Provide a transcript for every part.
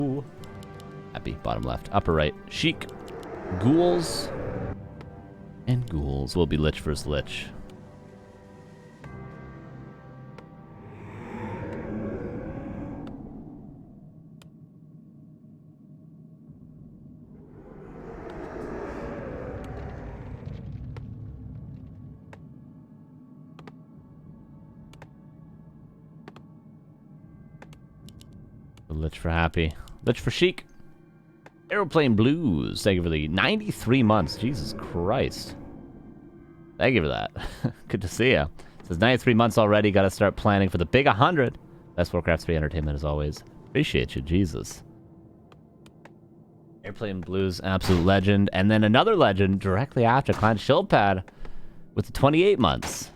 Ooh. Happy, bottom left. Upper right. Sheik. Ghouls. And ghouls. Will be Lich versus Lich. Lich for Happy. Lich for Sheik. Aeroplane Blues. Thank you for the 93 months. Jesus Christ. Thank you for that. Good to see ya. Says 93 months already. Got to start planning for the big 100. Best Warcraft 3 entertainment as always. Appreciate you, Jesus. Airplane Blues, absolute legend. And then another legend directly after Clan Shieldpad with the 28 months.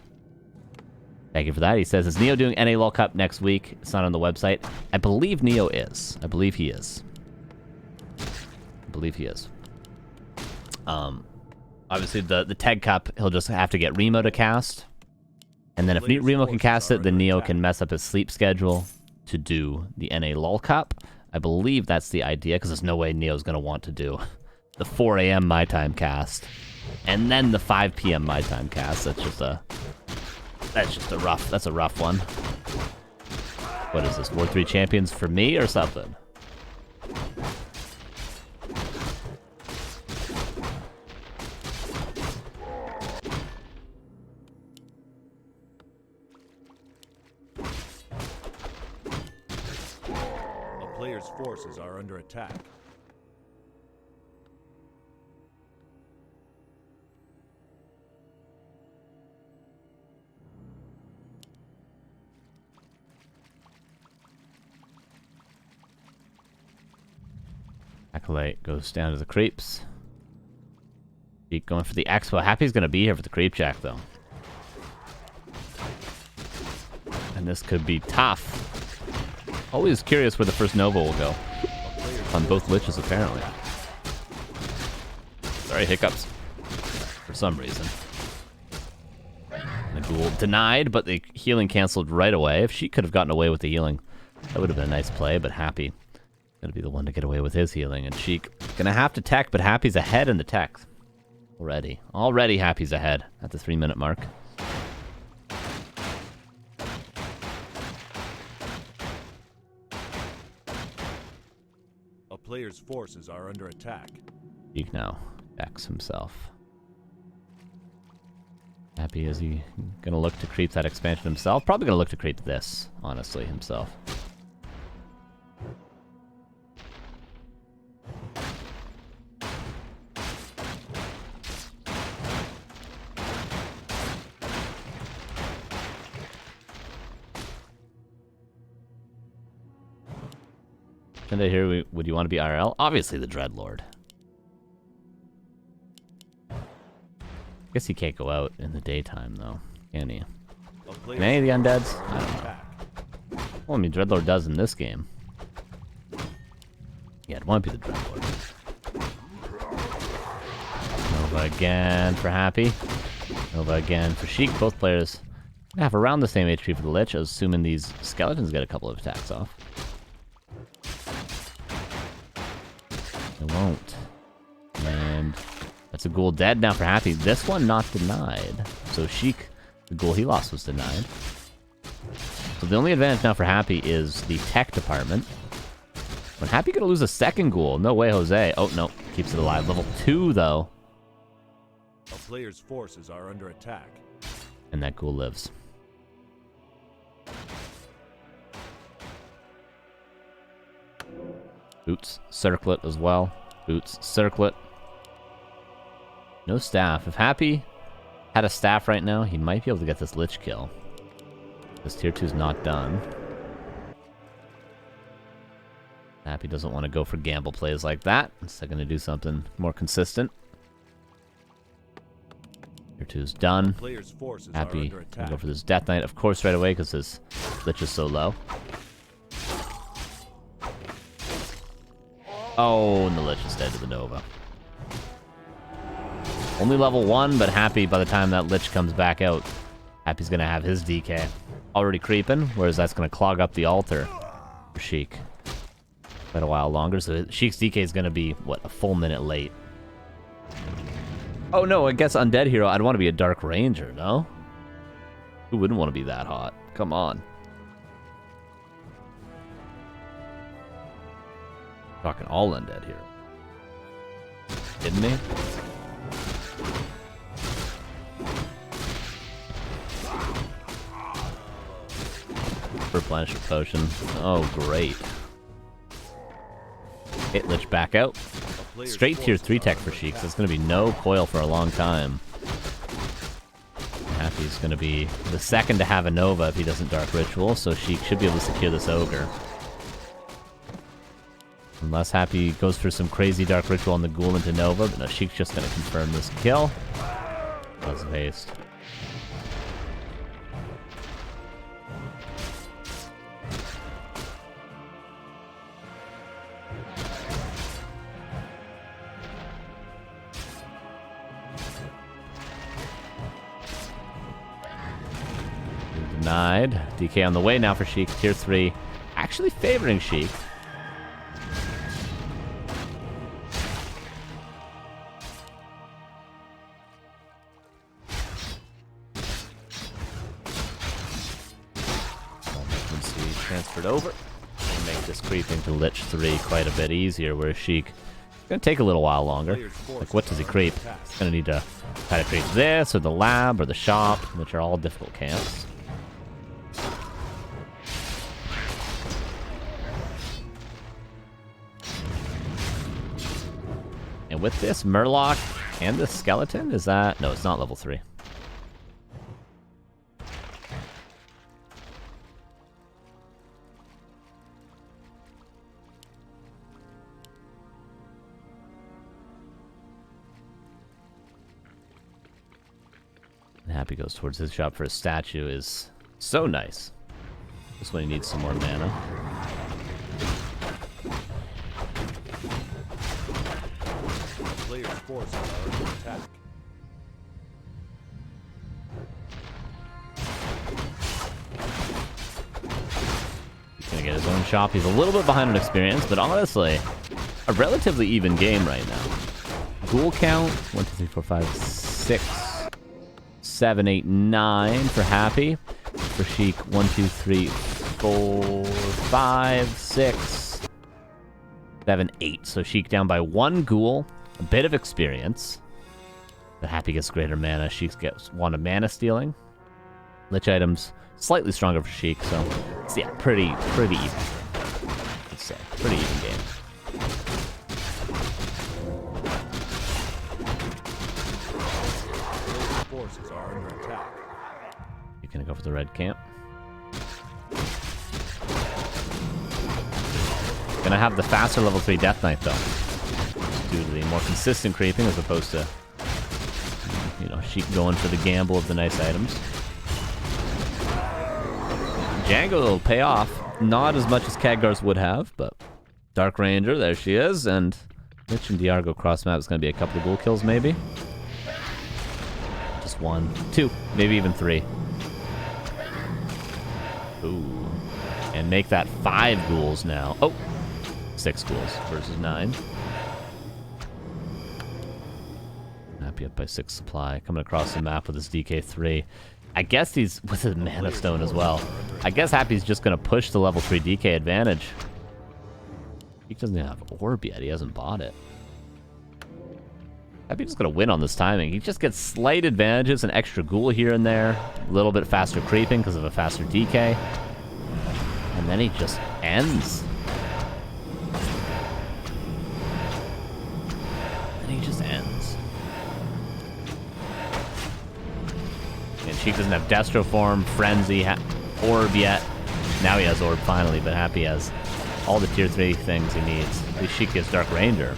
Thank you for that. He says, is Neo doing NA LOL Cup next week? It's not on the website. I believe Neo is. I believe he is. I believe he is. Obviously, the Teg Cup, he'll just have to get Remo to cast. And then if Remo can cast it, then Neo can mess up his sleep schedule to do the NA LOL Cup. I believe that's the idea, because there's no way Neo's going to want to do the 4 a.m. my time cast. And then the 5 p.m. my time cast. That's just a rough one. What is this, War 3 Champions for me or something? A player's forces are under attack. Acolyte goes down to the creeps. Sheik going for the expo. Happy's going to be here for the creep jack, though. And this could be tough. Always curious where the first Nova will go. On both Liches, apparently. Sorry, hiccups. For some reason. The Ghoul denied, but the healing canceled right away. If she could have gotten away with the healing, that would have been a nice play, but Happy gonna be the one to get away with his healing, and Sheik gonna have to tech, but Happy's ahead in the tech. Already Happy's ahead at the 3-minute mark. A player's forces are under attack. Sheik now decks himself. Happy, is he gonna look to creep that expansion himself? Probably gonna look to creep this, honestly, himself. And I hear, would you want to be IRL? Obviously the Dreadlord. Guess he can't go out in the daytime, though, can he? Can any of the undeads? I don't know. Well, I mean, Dreadlord does in this game. Yeah, it won't be the Dreadlord. Nova again for Happy. Nova again for Sheik. Both players have around the same HP for the Lich, assuming these skeletons get a couple of attacks off. They won't. And that's a ghoul dead now for Happy. This one not denied. So Sheik, the ghoul he lost, was denied. So the only advantage now for Happy is the tech department. When Happy gonna lose a second ghoul? No way, Jose. Oh, no. Keeps it alive. Level 2, though. A player's forces are under attack. And that ghoul lives. Boots, circlet as well. Boots, circlet. No staff. If Happy had a staff right now, he might be able to get this Lich kill. This tier 2's not done. Happy doesn't want to go for gamble plays like that. Instead, going to do something more consistent. Tier 2's done. Happy can go for this Death Knight, of course, right away because his Lich is so low. Oh, and the Lich is dead to the Nova. Only level 1, but Happy, by the time that Lich comes back out, Happy's going to have his DK already creeping, whereas that's going to clog up the altar for Sheik. quite a while longer, so Sheik's DK is going to be, what, a full minute late. Oh no, I guess Undead Hero, I'd want to be a Dark Ranger, no? Who wouldn't want to be that hot? Come on. Talking all Undead Hero. Kidding me? Replenisher potion. Oh, great. Hit Lich back out. Straight tier 3 tech for Sheik, so it's going to be no coil for a long time. Happy's going to be the second to have a Nova if he doesn't Dark Ritual, so Sheik should be able to secure this Ogre. Unless Happy goes for some crazy Dark Ritual on the Ghoul into Nova, but no, Sheik's just going to confirm this kill. Lots of haste. Denied. DK on the way now for Sheik. Tier 3. Actually favoring Sheik. Transferred over. And make this creeping to Lich 3 quite a bit easier, whereas Sheik is going to take a little while longer. Like, what does he creep? He's going to need to try to creep this, or the lab, or the shop, which are all difficult camps. And with this Murloc and the skeleton, is that... No, it's not level 3. Happy goes towards his shop for a statue is so nice. Just when he needs some more mana. Player's forces are under attack. He's gonna get his own shop. He's a little bit behind on experience, but honestly, a relatively even game right now. Ghoul count 1, 2, 3, 4, 5, 6, 7, 8, 9 for Happy. For Sheik, 1, 2, 3, 4, 5, 6, 7, 8. So Sheik down by 1 Ghoul, a bit of experience. The Happy gets greater mana. Sheik gets 1 of mana stealing. Lich items slightly stronger for Sheik, so it's, yeah, pretty even. Let's say pretty even game. Forces are under attack. You're gonna go for the red camp. Gonna have the faster level 3 Death Knight though, due to the more consistent creeping as opposed to, you know, Sheik going for the gamble of the nice items. Django will pay off, not as much as Khadgar's would have, but Dark Ranger, there she is, and Lich and Diargo cross map is gonna be a couple of ghoul kills maybe. 1, 2, maybe even 3. Ooh. And make that 5 ghouls now. Oh! 6 ghouls versus 9. Happy up by 6 supply. Coming across the map with his DK3. I guess he's with his Mana Stone as well. I guess Happy's just going to push the level 3 DK advantage. He doesn't even have Orb yet. He hasn't bought it. Happy's just going to win on this timing. He just gets slight advantages, an extra ghoul here and there, a little bit faster creeping because of a faster DK. And then he just ends. And he just ends. And Sheik doesn't have Destro form, Frenzy, Orb yet. Now he has Orb finally, but Happy has all the tier 3 things he needs. At least Sheik gets Dark Ranger.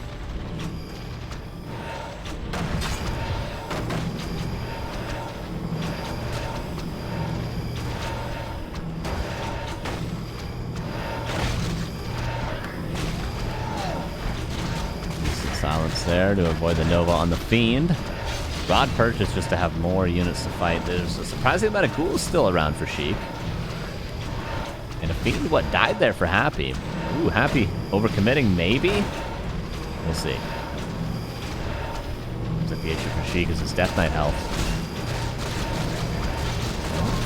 Silence there to avoid the Nova on the Fiend. Rod purchase just to have more units to fight. There's a surprising amount of ghouls still around for Sheik. And a Fiend, what, died there for Happy. Ooh, Happy overcommitting, maybe? We'll see. Looks like the issue for Sheik is his Death Knight health.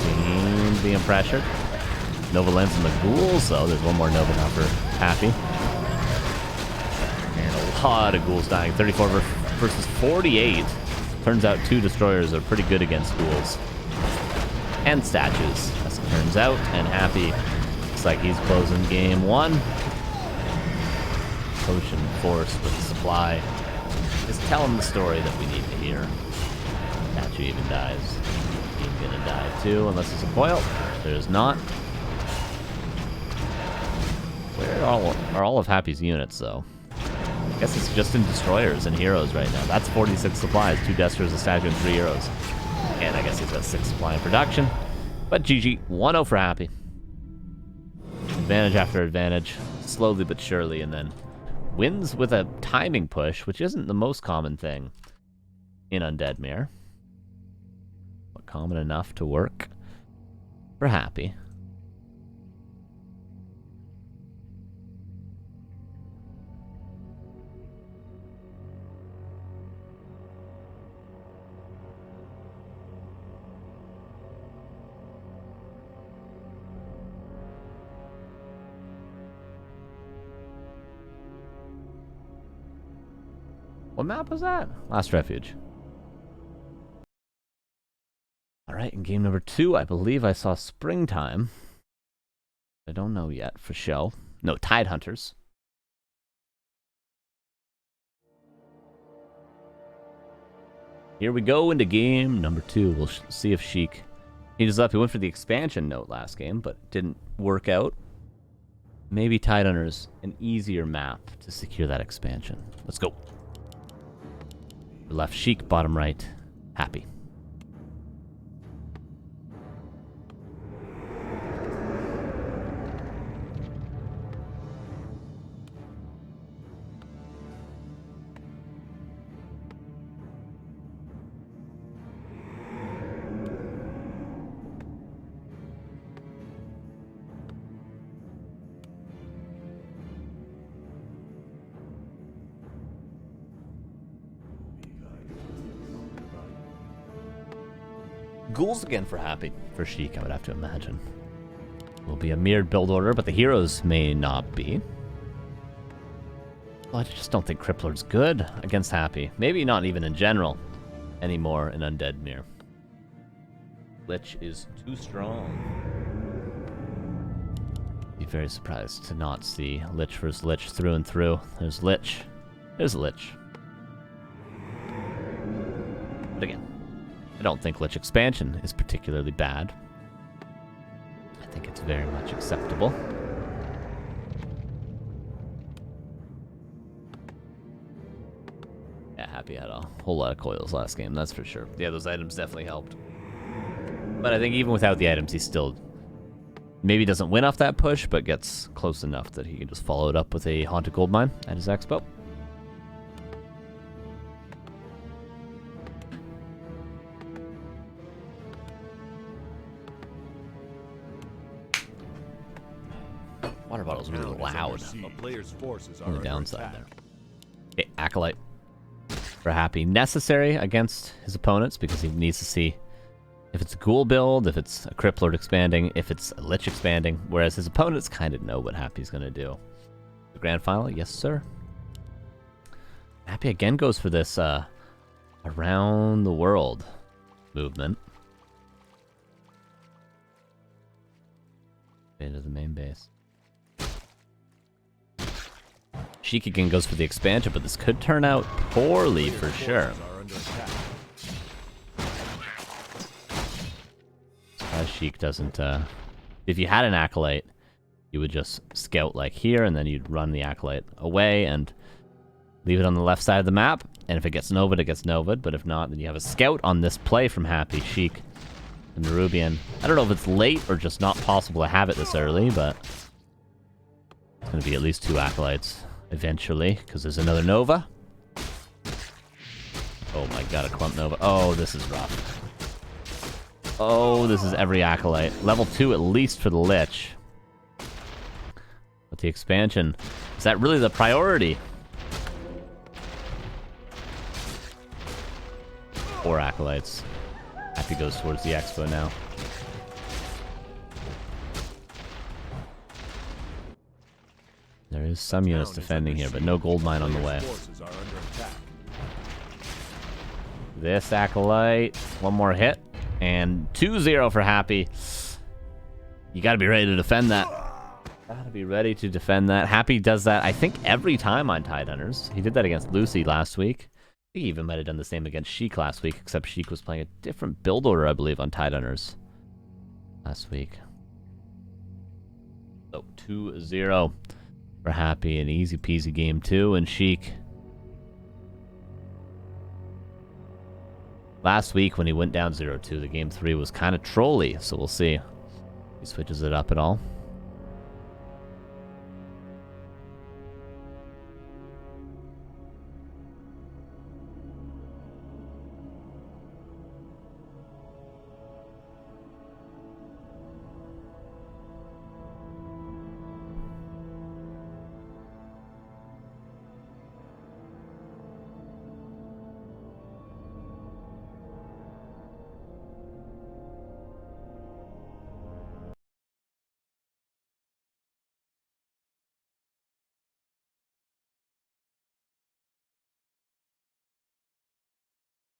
Fiend being pressured. Nova lands on the ghouls, though. There's one more Nova now for Happy. And a lot of ghouls dying. 34 versus 48. Turns out 2 destroyers are pretty good against ghouls. And statues, as it turns out. And Happy looks like he's closing game 1. Potion force with the supply. Just tell him the story that we need to hear. Statue even dies. He's gonna die too, unless it's a coil. There's not. Where are all of Happy's units, though? I guess it's just in destroyers and heroes right now. That's 46 supplies, 2 Destros, a statue, and 3 heroes. And I guess he's got 6 supply in production. But GG, 1-0 for Happy. Advantage after advantage, slowly but surely, and then wins with a timing push, which isn't the most common thing in Undead Mirror. But common enough to work for Happy. What map was that? Last Refuge. Alright, in game number 2, I believe I saw Springtime. I don't know yet for show. No, Tide Hunters. Here we go into game number 2. We'll see if Sheik heats up. He went for the expansion note last game, but didn't work out. Maybe Tide Hunters, an easier map to secure that expansion. Let's go. Left Sheik, bottom right, Happy. Ghouls again for Happy. For Sheik, I would have to imagine. Will be a mirrored build order, but the heroes may not be. Well, I just don't think Crippler's good against Happy. Maybe not even in general anymore in Undead Mirror. Lich is too strong. Be very surprised to not see Lich versus Lich through and through. There's Lich. There's Lich. But again, I don't think Lich expansion is particularly bad. I think it's very much acceptable. Yeah, Happy had a whole lot of coils last game, that's for sure. Yeah, those items definitely helped. But I think even without the items, he still maybe doesn't win off that push, but gets close enough that he can just follow it up with a Haunted Goldmine at his expo. Water bottle's really loud. On the downside there. Okay, Acolyte for Happy. Necessary against his opponents because he needs to see if it's a Ghoul build, if it's a Cripplord expanding, if it's a Lich expanding, whereas his opponents kind of know what Happy's going to do. The Grandfinal, yes sir. Happy again goes for this around the world movement. Into the main base. Sheik again goes for the expansion, but this could turn out poorly for sure. Sheik doesn't, if you had an Acolyte, you would just scout like here, and then you'd run the Acolyte away and leave it on the left side of the map, and if it gets Nova'd, it gets Nova'd, but if not, then you have a scout on this play from Happy. Sheik and Nerubian. I don't know if it's late or just not possible to have it this early, but it's going to be at least 2 Acolytes eventually, because there's another Nova. Oh my god, a Clump Nova. Oh, this is rough. Oh, this is every Acolyte. Level 2 at least for the Lich. But the expansion. Is that really the priority? 4 acolytes. Happy goes towards the expo now. There is some units defending here, but no gold mine on the way. This acolyte, one more hit, and 2-0 for Happy. You gotta be ready to defend that. Gotta be ready to defend that. Happy does that, I think, every time on Tidehunters. He did that against Lucy last week. He even might have done the same against Sheik last week, except Sheik was playing a different build order, I believe, on Tidehunters last week. So, 2-0 for Happy. An easy peasy game 2, and Sheik. Last week, when he went down 0-2, the game 3 was kind of trolly, so we'll see if he switches it up at all.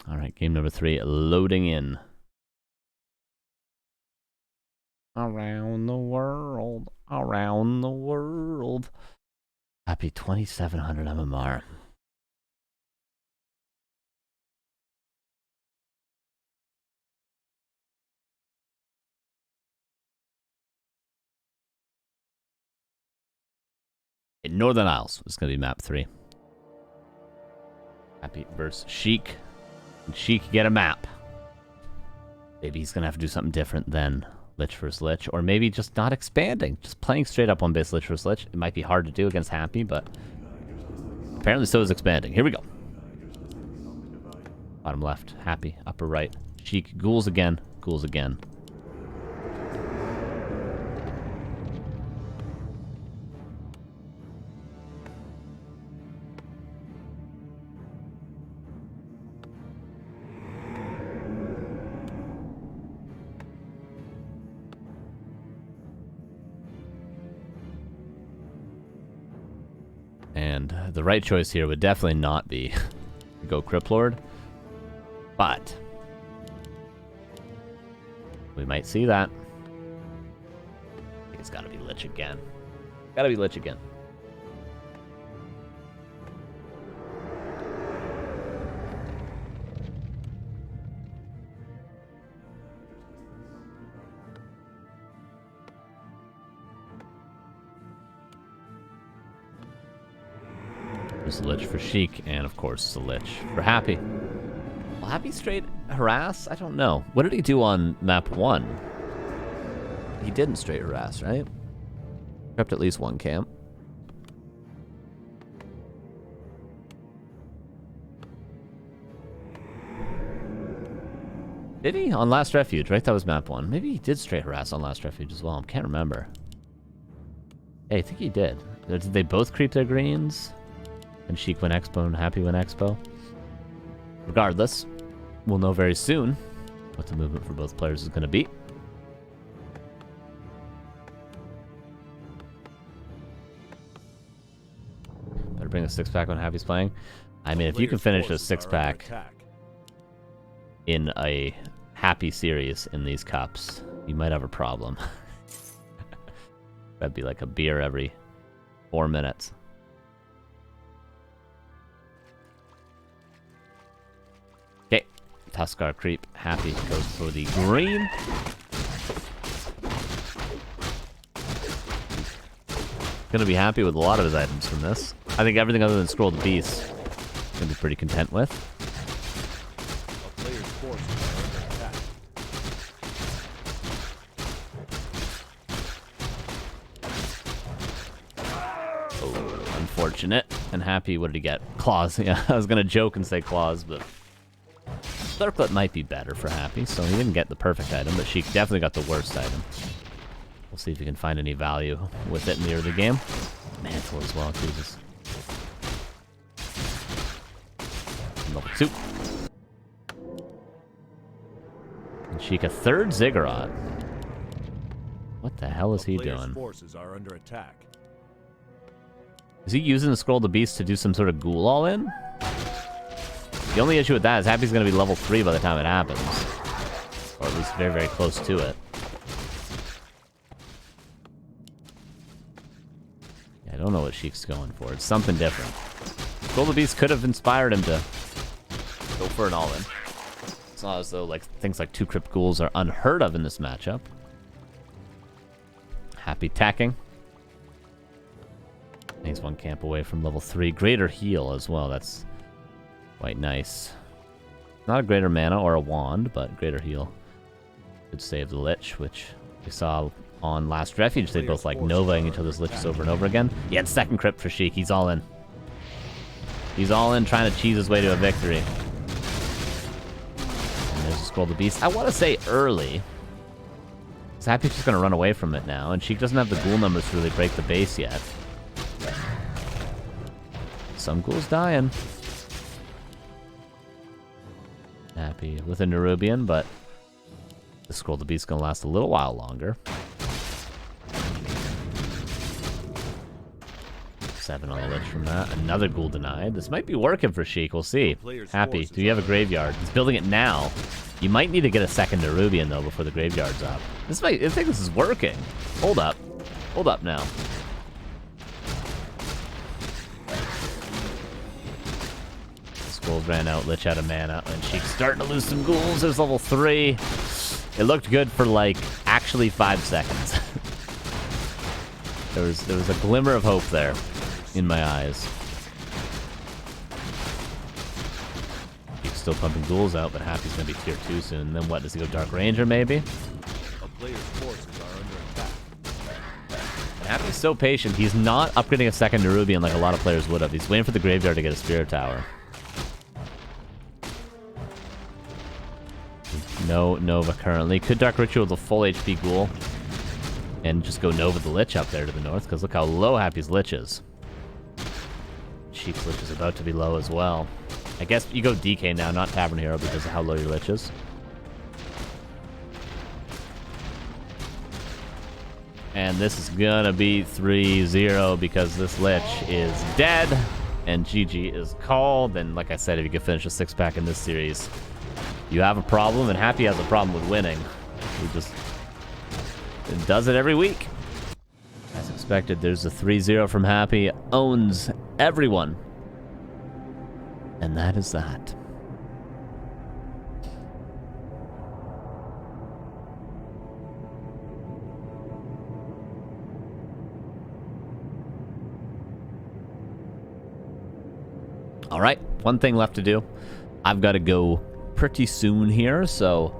All right, game number 3 loading in. Around the world, around the world. Happy 2700 MMR. In Northern Isles, it's going to be map 3. Happy versus Sheik. And Sheik get a map. Maybe he's going to have to do something different than Lich vs. Lich. Or maybe just not expanding. Just playing straight up on base Lich vs. Lich. It might be hard to do against Happy, but apparently so is expanding. Here we go. Bottom left, Happy. Upper right, Sheik. Ghouls again. Ghouls again. And the right choice here would definitely not be to go Crypt Lord, but we might see that. I think it's got to be Lich again. Got to be Lich again. There's a Lich for Sheik, and of course the Lich for Happy. Will Happy straight harass? I don't know. What did he do on map 1? He didn't straight harass, right? Prepped at least one camp. Did he? On Last Refuge, right? That was map 1. Maybe he did straight harass on Last Refuge as well. I can't remember. Hey, I think he did. Did they both creep their greens? And Sheik win Expo and Happy win Expo. Regardless, we'll know very soon what the movement for both players is going to be. Better bring a 6-pack when Happy's playing. I mean, if you can finish a 6-pack in a Happy series in these cups, you might have a problem. That'd be like a beer every 4 minutes. Okay, Tuskar creep. Happy goes for the green. Gonna be happy with a lot of his items from this. I think everything other than Scroll the Beast, gonna be pretty content with. A player's forces are under attack. Oh, unfortunate. And Happy, what did he get? Claws. Yeah, I was gonna joke and say claws, but Circlet might be better for Happy, so he didn't get the perfect item, but Sheik definitely got the worst item. We'll see if he can find any value with it near the game. Mantle as well, Jesus. Level 2. And Sheik a third Ziggurat. What the hell is he doing? Forces are under attack. Is he using the Scroll of the Beast to do some sort of ghoul all-in? The only issue with that is Happy's going to be level 3 by the time it happens. Or at least very, very close to it. Yeah, I don't know what Sheik's going for. It's something different. Scroll of the Beast could have inspired him to go for an all-in. It's not as though like things like 2 Crypt Ghouls are unheard of in this matchup. Happy tacking. He's 1 camp away from level 3. Greater heal as well. That's quite nice. Not a greater mana or a wand, but greater heal. Could save the Lich, which we saw on last Refuge. They both like Novaing each other's Liches over and over again. Yeah, it's second Crypt for Sheik. He's all in. He's all in, trying to cheese his way to a victory. And there's a Scroll of the Beast. I want to say early. Because Happy's just going to run away from it now, and Sheik doesn't have the ghoul numbers to really break the base yet. Some ghouls dying. Happy with a Nerubian, but the Scroll of the Beast is going to last a little while longer. 7 on the Lich from that. Another ghoul denied. This might be working for Sheik. We'll see. Happy, do you have a graveyard? He's building it now. You might need to get a second Nerubian, though, before the graveyard's up. I think this is working. Hold up. Hold up now. Ghouls ran out, Lich out of mana, and Sheik's starting to lose some ghouls. There's level 3. It looked good for, like, actually 5 seconds. there was a glimmer of hope there in my eyes. Sheik's still pumping ghouls out, but Happy's going to be tier 2 soon. Then what, does he go Dark Ranger, maybe? A player's forces are under attack. And Happy's so patient. He's not upgrading a second Nerubian like a lot of players would have. He's waiting for the graveyard to get a Spirit Tower. No Nova currently. Could Dark Ritual with a full HP ghoul and just go Nova the Lich up there to the north, because look how low Happy's Lich is. Sheik's Lich is about to be low as well. I guess you go DK now, not Tavern Hero, because of how low your Lich is. And this is gonna be 3-0 because this Lich is dead and GG is called. And like I said, if you can finish a 6-pack in this series, you have a problem, and Happy has a problem with winning. He just does it every week. As expected, there's a 3-0 from Happy. Owns everyone. And that is that. All right, one thing left to do. I've got to go pretty soon here, so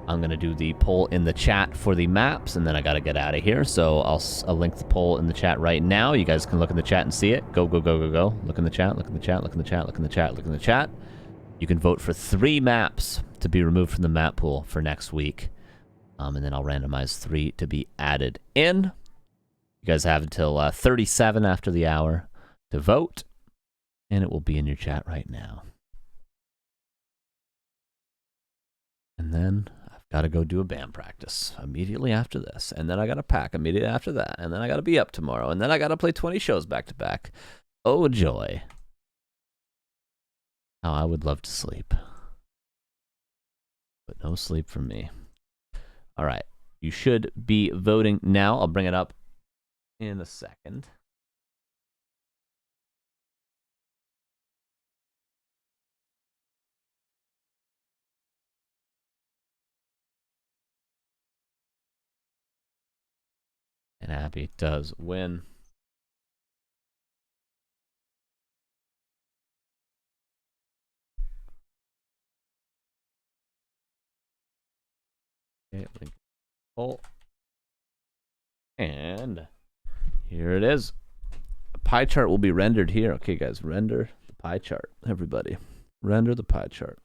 I'm gonna do the poll in the chat for the maps, and then I gotta get out of here. So I'll link the poll in the chat right now. You guys can look in the chat and see it. Go, go, go, go, go. Look in the chat, look in the chat, look in the chat, look in the chat, look in the chat. You can vote for 3 maps to be removed from the map pool for next week. And then I'll randomize 3 to be added in. You guys have until 37 after the hour to vote, and it will be in your chat right now. And then I've got to go do a BAM practice immediately after this. And then I got to pack immediately after that. And then I got to be up tomorrow. And then I got to play 20 shows back to back. Oh, joy. How I would love to sleep. But no sleep for me. All right. You should be voting now. I'll bring it up in a second. And Happy does win. Okay, link poll. And here it is. A pie chart will be rendered here. Okay, guys, render the pie chart. Everybody, render the pie chart.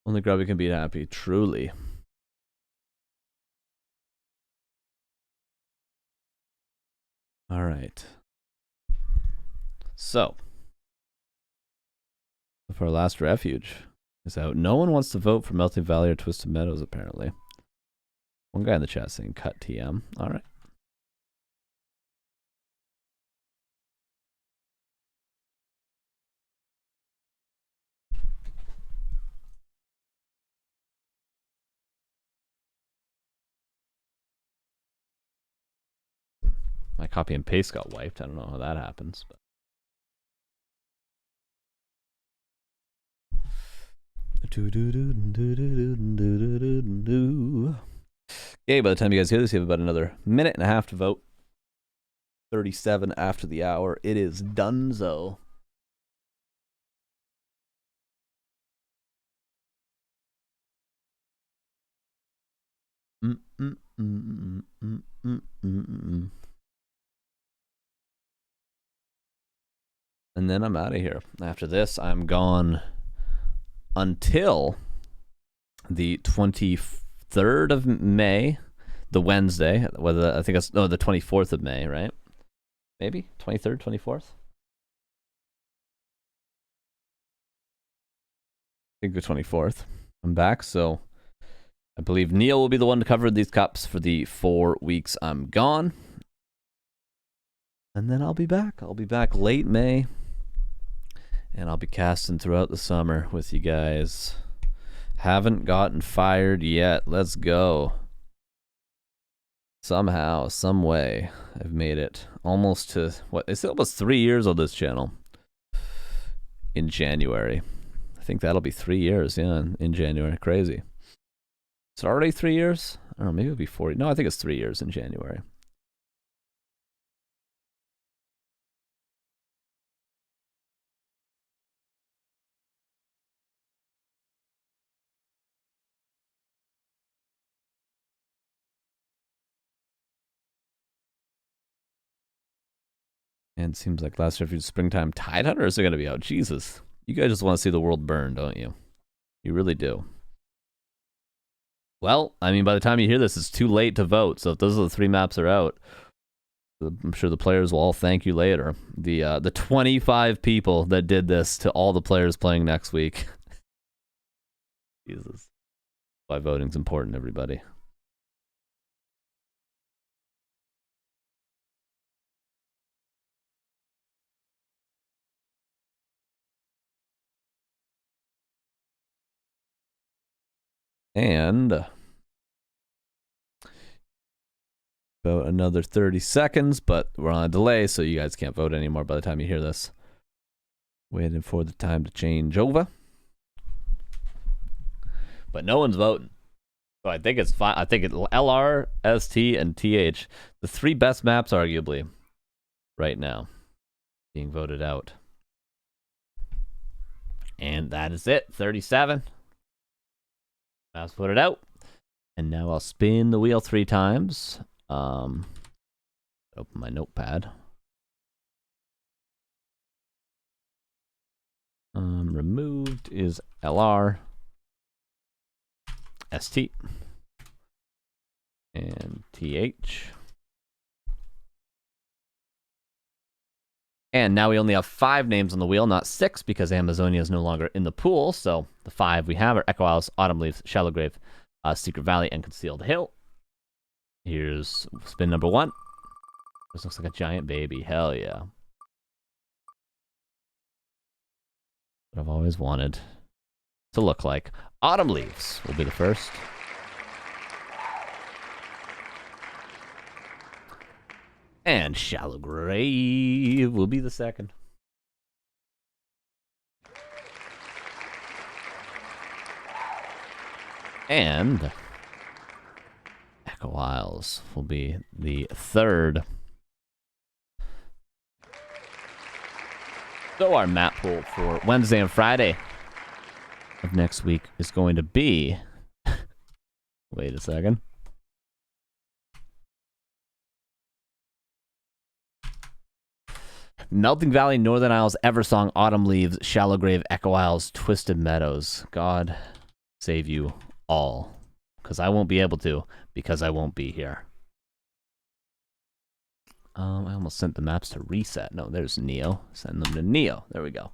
Only Grubby can be happy, truly. All right. So, for our last refuge is out. No one wants to vote for Melting Valley or Twisted Meadows, apparently. One guy in the chat saying cut TM. All right. My copy and paste got wiped. I don't know how that happens. But. Okay, by the time you guys hear this, you have about another minute and a half to vote. 37 after the hour. It is donezo. And then I'm out of here. After this, I'm gone until the 23rd of May, the Wednesday. Whether I think it's the 24th of May, right? Maybe 23rd, 24th. I think the 24th. I'm back, so I believe Neil will be the one to cover these cups for the 4 weeks I'm gone. And then I'll be back. I'll be back late May. And I'll be casting throughout the summer with you guys. Haven't gotten fired yet. Let's go. Somehow, some way, I've made it almost to, what, it's almost 3 years on this channel. In January. I think that'll be 3 years, yeah, in January. Crazy. It's already 3 years? I don't know, maybe it'll be 40. No, I think it's 3 years in January. And it seems like last refuge springtime tide hunters are going to be out. Jesus. You guys just want to see the world burn, don't you? You really do. Well, I mean, by the time you hear this, it's too late to vote. So if those are the 3 maps are out, I'm sure the players will all thank you later. The 25 people that did this to all the players playing next week. Jesus. Why voting's important, everybody. And about another 30 seconds, but we're on a delay, so you guys can't vote anymore by the time you hear this. Waiting for the time to change over. But no one's voting. So I think it's fine. I think it's LR, ST, and TH. The 3 best maps, arguably, right now, being voted out. And that is it. 37. Let's put it out. And now I'll spin the wheel 3 times. Open my notepad. Removed is LR, ST, and TH. And now we only have 5 names on the wheel, not 6, because Amazonia is no longer in the pool. So the 5 we have are Echo Isles, Autumn Leaves, Shallow Grave, Secret Valley, and Concealed Hill. Here's spin number 1. This looks like a giant baby. Hell yeah. What I've always wanted to look like. Autumn Leaves will be the first. And Shallow Grave will be the second. And Echo Isles will be the third. So our map pool for Wednesday and Friday of next week is going to be... Wait a second. Melting Valley, Northern Isles, Eversong, Autumn Leaves, Shallow Grave, Echo Isles, Twisted Meadows. God save you all. Because I won't be able to, because I won't be here. I almost sent the maps to reset. No, there's Neo. Send them to Neo. There we go.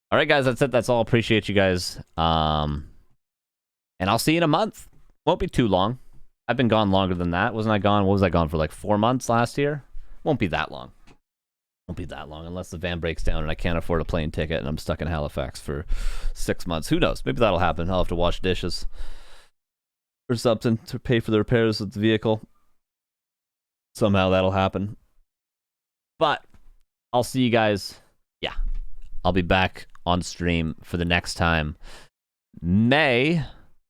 All right, guys, that's it. That's all. Appreciate you guys. And I'll see you in a month. Won't be too long. I've been gone longer than that. Wasn't I gone? What was I gone for, like 4 months last year? Won't be that long. Won't be that long unless the van breaks down and I can't afford a plane ticket and I'm stuck in Halifax for 6 months. Who knows? Maybe that'll happen. I'll have to wash dishes or something to pay for the repairs of the vehicle. Somehow that'll happen. But I'll see you guys. Yeah, I'll be back on stream for the next time. May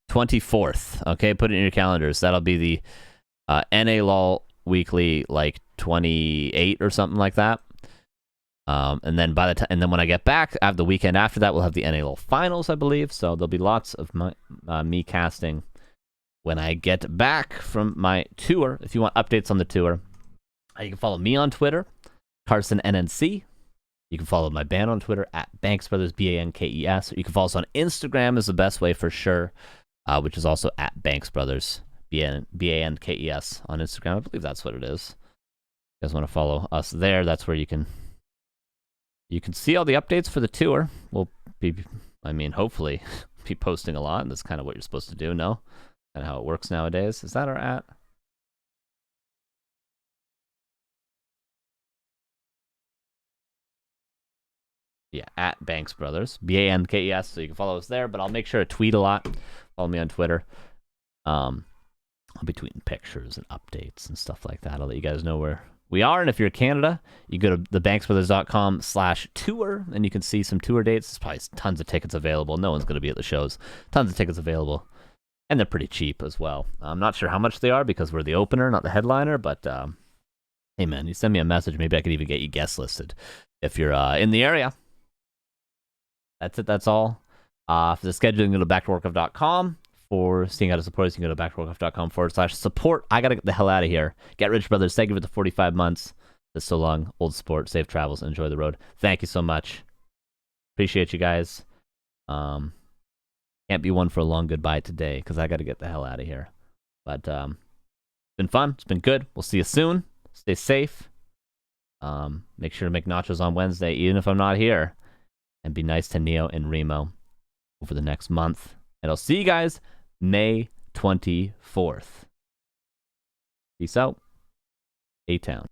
24th. Okay, put it in your calendars. That'll be the NA LOL Weekly, like 28 or something like that. And then by the time, and then when I get back, I have the weekend after that, we'll have the NA LOL finals, I believe. So there'll be lots of me casting when I get back from my tour. If you want updates on the tour, you can follow me on Twitter, Carson NNC. You can follow my band on Twitter at Banks Brothers, BANKES. Or you can follow us on Instagram is the best way for sure, which is also at Banks Brothers, BANKES on Instagram. I believe that's what it is. If you guys want to follow us there, that's where you can see all the updates for the tour. We'll be, I mean, hopefully be posting a lot, and that's kind of what you're supposed to do, no? And how it works nowadays. Is that our at? Yeah, at Banks Brothers, BANKES. So you can follow us there, but I'll make sure to tweet a lot. Follow me on Twitter. I'll be tweeting pictures and updates and stuff like that. I'll let you guys know where we are. And if you're in Canada, you go to thebanksbrothers.com/tour, and you can see some tour dates. There's probably tons of tickets available. No one's going to be at the shows. Tons of tickets available. And they're pretty cheap as well. I'm not sure how much they are because we're the opener, not the headliner. But, hey, man, you send me a message. Maybe I could even get you guest listed if you're in the area. That's it. That's all. For the scheduling, go to backtowarcraft.com. For seeing how to support us, you can go to backtowarcraft.com/support. I got to get the hell out of here. Get Rich Brothers, thank you for the 45 months. That's so long. Old sport. Safe travels. Enjoy the road. Thank you so much. Appreciate you guys. Can't be one for a long goodbye today because I got to get the hell out of here. But it's been fun. It's been good. We'll see you soon. Stay safe. Make sure to make nachos on Wednesday, even if I'm not here. And be nice to Neo and Remo over the next month. And I'll see you guys May 24th. Peace out. A-Town.